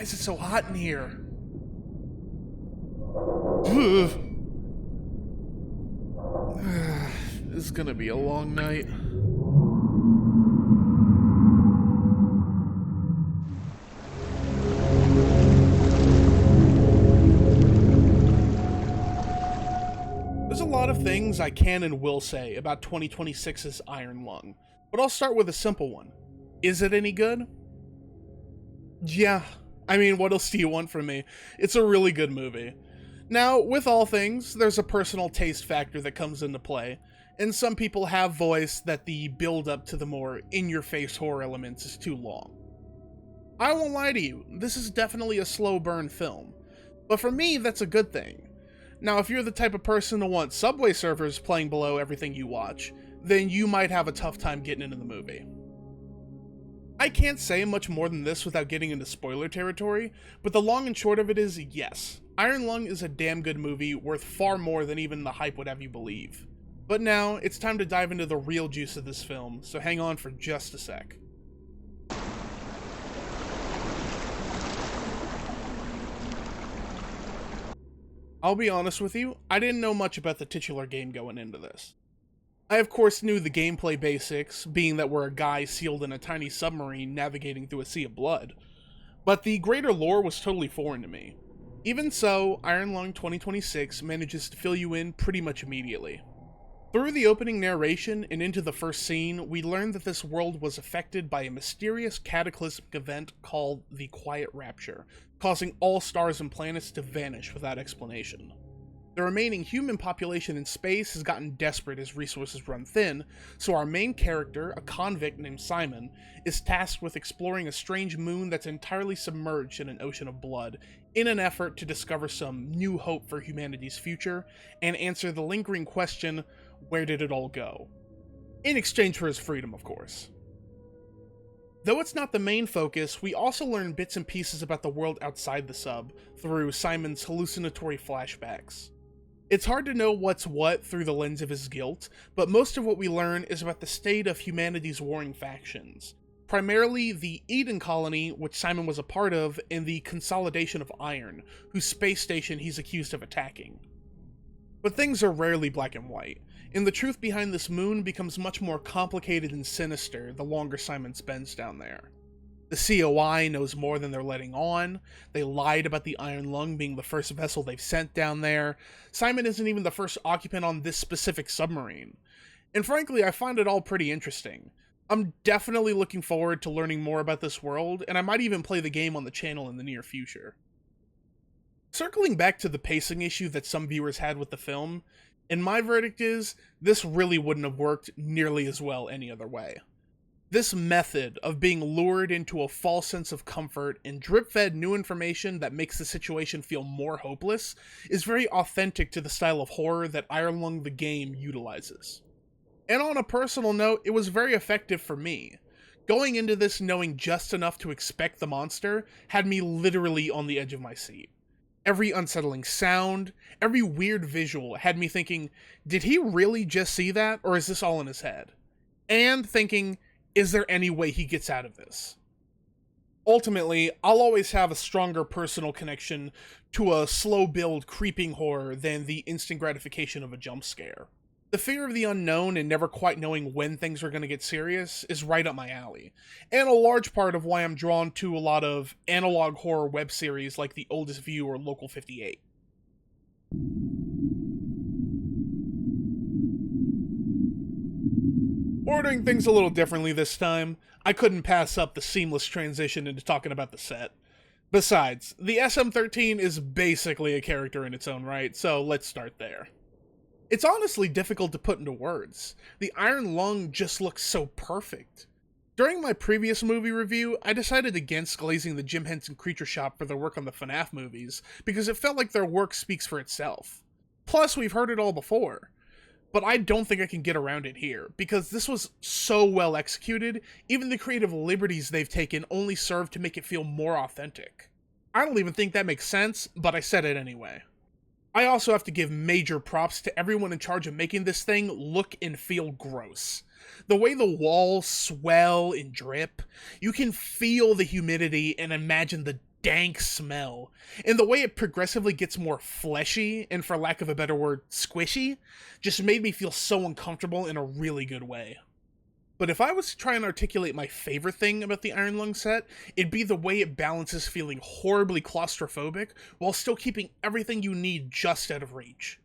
Why is it so hot in here? Ugh. This is gonna be a long night. There's a lot of things I can and will say about 2026's Iron Lung, but I'll start with a simple one. Is it any good? Yeah. I mean, what else do you want from me? It's a really good movie. Now, with all things, there's a personal taste factor that comes into play, and some people have voiced that the build-up to the more in-your-face horror elements is too long. I won't lie to you, this is definitely a slow burn film, but for me, that's a good thing. Now, if you're the type of person to want Subway Surfers playing below everything you watch, then you might have a tough time getting into the movie. I can't say much more than this without getting into spoiler territory, but the long and short of it is, yes, Iron Lung is a damn good movie worth far more than even the hype would have you believe. But now, it's time to dive into the real juice of this film, so hang on for just a sec. I'll be honest with you, I didn't know much about the titular game going into this. I of course knew the gameplay basics, being that we're a guy sealed in a tiny submarine navigating through a sea of blood, but the greater lore was totally foreign to me. Even so, Iron Lung 2026 manages to fill you in pretty much immediately. Through the opening narration and into the first scene, we learn that this world was affected by a mysterious cataclysmic event called the Quiet Rapture, causing all stars and planets to vanish without explanation. The remaining human population in space has gotten desperate as resources run thin, so our main character, a convict named Simon, is tasked with exploring a strange moon that's entirely submerged in an ocean of blood, in an effort to discover some new hope for humanity's future, and answer the lingering question, where did it all go? In exchange for his freedom, of course. Though it's not the main focus, we also learn bits and pieces about the world outside the sub, through Simon's hallucinatory flashbacks. It's hard to know what's what through the lens of his guilt, but most of what we learn is about the state of humanity's warring factions. Primarily the Eden colony, which Simon was a part of, and the Consolidation of Iron, whose space station he's accused of attacking. But things are rarely black and white, and the truth behind this moon becomes much more complicated and sinister the longer Simon spends down there. The COI knows more than they're letting on, they lied about the Iron Lung being the first vessel they've sent down there, Simon isn't even the first occupant on this specific submarine. And frankly, I find it all pretty interesting. I'm definitely looking forward to learning more about this world, and I might even play the game on the channel in the near future. Circling back to the pacing issue that some viewers had with the film, and my verdict is, this really wouldn't have worked nearly as well any other way. This method of being lured into a false sense of comfort and drip-fed new information that makes the situation feel more hopeless is very authentic to the style of horror that Iron Lung the game utilizes. And on a personal note, it was very effective for me. Going into this knowing just enough to expect the monster had me literally on the edge of my seat. Every unsettling sound, every weird visual had me thinking, did he really just see that, or is this all in his head? And thinking, is there any way he gets out of this? Ultimately, I'll always have a stronger personal connection to a slow build creeping horror than the instant gratification of a jump scare. The fear of the unknown and never quite knowing when things are going to get serious is right up my alley, and a large part of why I'm drawn to a lot of analog horror web series like The Oldest View or Local 58. Ordering things a little differently this time, I couldn't pass up the seamless transition into talking about the set. Besides, the SM-13 is basically a character in its own right, so let's start there. It's honestly difficult to put into words. The Iron Lung just looks so perfect. During my previous movie review, I decided against glazing the Jim Henson Creature Shop for their work on the FNAF movies, because it felt like their work speaks for itself. Plus, we've heard it all before. But I don't think I can get around it here, because this was so well executed, even the creative liberties they've taken only serve to make it feel more authentic. I don't even think that makes sense, but I said it anyway. I also have to give major props to everyone in charge of making this thing look and feel gross. The way the walls swell and drip, you can feel the humidity and imagine the dank smell, and the way it progressively gets more fleshy, and for lack of a better word, squishy, just made me feel so uncomfortable in a really good way. But if I was to try and articulate my favorite thing about the Iron Lung set, it'd be the way it balances feeling horribly claustrophobic while still keeping everything you need just out of reach.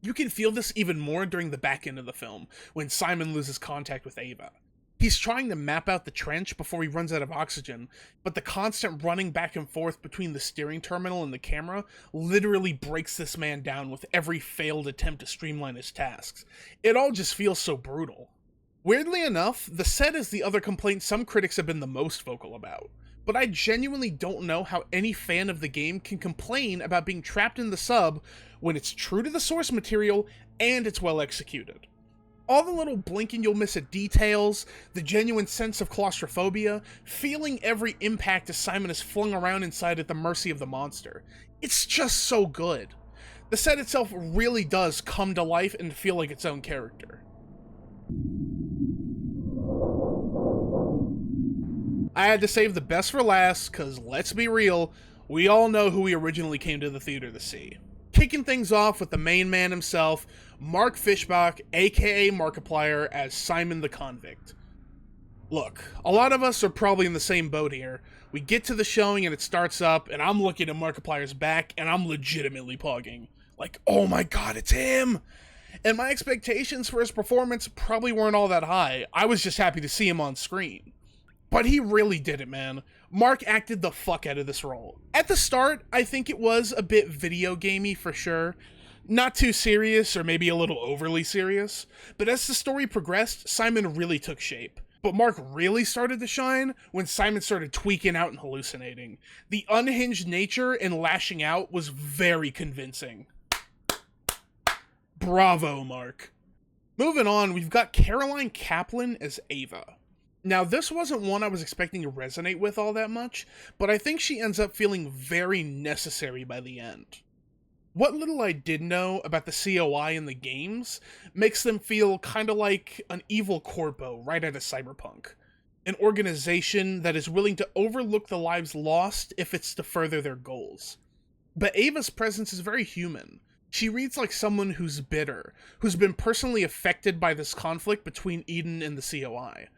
You can feel this even more during the back end of the film, when Simon loses contact with Ava. He's trying to map out the trench before he runs out of oxygen, but the constant running back and forth between the steering terminal and the camera literally breaks this man down with every failed attempt to streamline his tasks. It all just feels so brutal. Weirdly enough, the set is the other complaint some critics have been the most vocal about, but I genuinely don't know how any fan of the game can complain about being trapped in the sub when it's true to the source material and it's well executed. All the little blink and you'll miss it details, the genuine sense of claustrophobia, feeling every impact as Simon is flung around inside at the mercy of the monster. It's just so good. The set itself really does come to life and feel like its own character. I had to save the best for last, cause let's be real, we all know who we originally came to the theater to see. Kicking things off with the main man himself, Mark Fischbach, aka Markiplier, as Simon the Convict. Look, a lot of us are probably in the same boat here. We get to the showing and it starts up, and I'm looking at Markiplier's back, and I'm legitimately pogging. Like, oh my god, it's him! And my expectations for his performance probably weren't all that high. I was just happy to see him on screen. But he really did it, man. Mark acted the fuck out of this role. At the start, I think it was a bit video gamey for sure. Not too serious, or maybe a little overly serious. But as the story progressed, Simon really took shape. But Mark really started to shine when Simon started tweaking out and hallucinating. The unhinged nature and lashing out was very convincing. Bravo, Mark. Moving on, we've got Caroline Kaplan as Ava. Now, this wasn't one I was expecting to resonate with all that much, but I think she ends up feeling very necessary by the end. What little I did know about the COI in the games makes them feel kinda like an evil corpo right out of Cyberpunk. An organization that is willing to overlook the lives lost if it's to further their goals. But Ava's presence is very human. She reads like someone who's bitter, who's been personally affected by this conflict between Eden and the COI.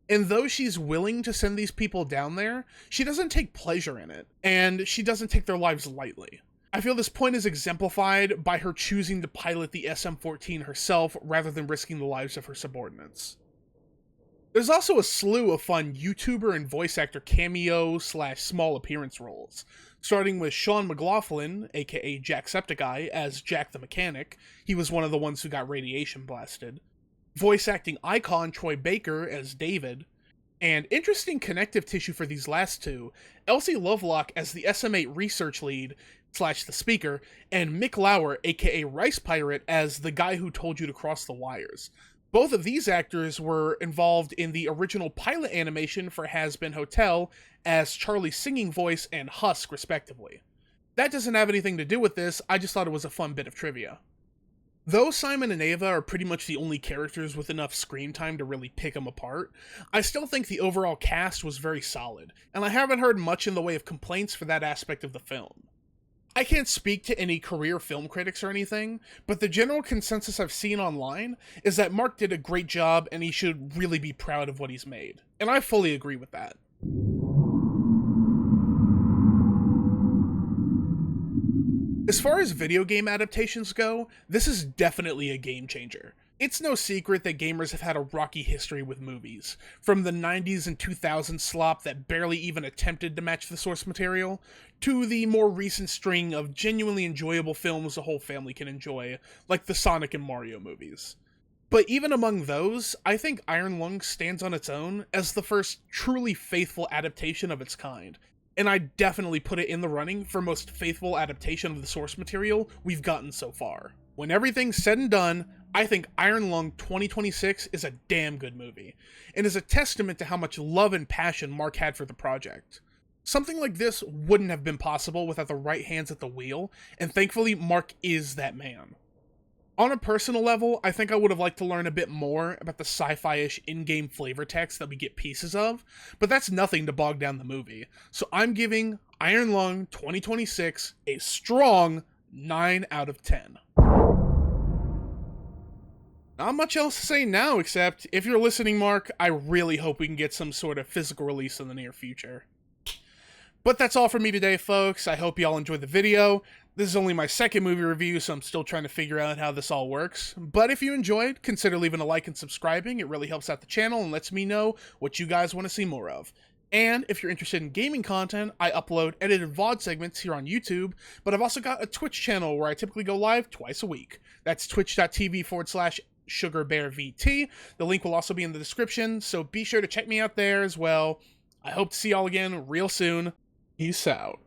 And though she's willing to send these people down there, she doesn't take pleasure in it, and she doesn't take their lives lightly. I feel this point is exemplified by her choosing to pilot the SM-14 herself rather than risking the lives of her subordinates. There's also a slew of fun YouTuber and voice actor cameo/small appearance roles, starting with Sean McLaughlin, aka Jacksepticeye, as Jack the Mechanic. He was one of the ones who got radiation blasted. Voice acting icon Troy Baker as David, and interesting connective tissue for these last two, Elsie Lovelock as the SM8 research lead / the speaker, and Mick Lauer, aka Rice Pirate, as the guy who told you to cross the wires. Both of these actors were involved in the original pilot animation for Has Been Hotel as Charlie's singing voice and Husk, respectively. That doesn't have anything to do with this, I just thought it was a fun bit of trivia. Though Simon and Ava are pretty much the only characters with enough screen time to really pick them apart, I still think the overall cast was very solid, and I haven't heard much in the way of complaints for that aspect of the film. I can't speak to any career film critics or anything, but the general consensus I've seen online is that Mark did a great job and he should really be proud of what he's made, and I fully agree with that. As far as video game adaptations go, this is definitely a game changer. It's no secret that gamers have had a rocky history with movies, from the 90s and 2000s slop that barely even attempted to match the source material, to the more recent string of genuinely enjoyable films the whole family can enjoy, like the Sonic and Mario movies. But even among those, I think Iron Lung stands on its own as the first truly faithful adaptation of its kind, and I definitely put it in the running for most faithful adaptation of the source material we've gotten so far. When everything's said and done, I think Iron Lung 2026 is a damn good movie, and is a testament to how much love and passion Mark had for the project. Something like this wouldn't have been possible without the right hands at the wheel, and thankfully Mark is that man. On a personal level, I think I would have liked to learn a bit more about the sci-fi-ish in-game flavor text that we get pieces of, but that's nothing to bog down the movie. So I'm giving Iron Lung 2026 a strong 9 out of 10. Not much else to say now, except if you're listening, Mark, I really hope we can get some sort of physical release in the near future. But that's all for me today, folks. I hope y'all enjoyed the video. This is only my second movie review, so I'm still trying to figure out how this all works. But if you enjoyed, consider leaving a like and subscribing. It really helps out the channel and lets me know what you guys want to see more of. And if you're interested in gaming content, I upload edited VOD segments here on YouTube, but I've also got a Twitch channel where I typically go live twice a week. That's twitch.tv/SugarBearVT. The link will also be in the description, so be sure to check me out there as well. I hope to see y'all again real soon. Peace out.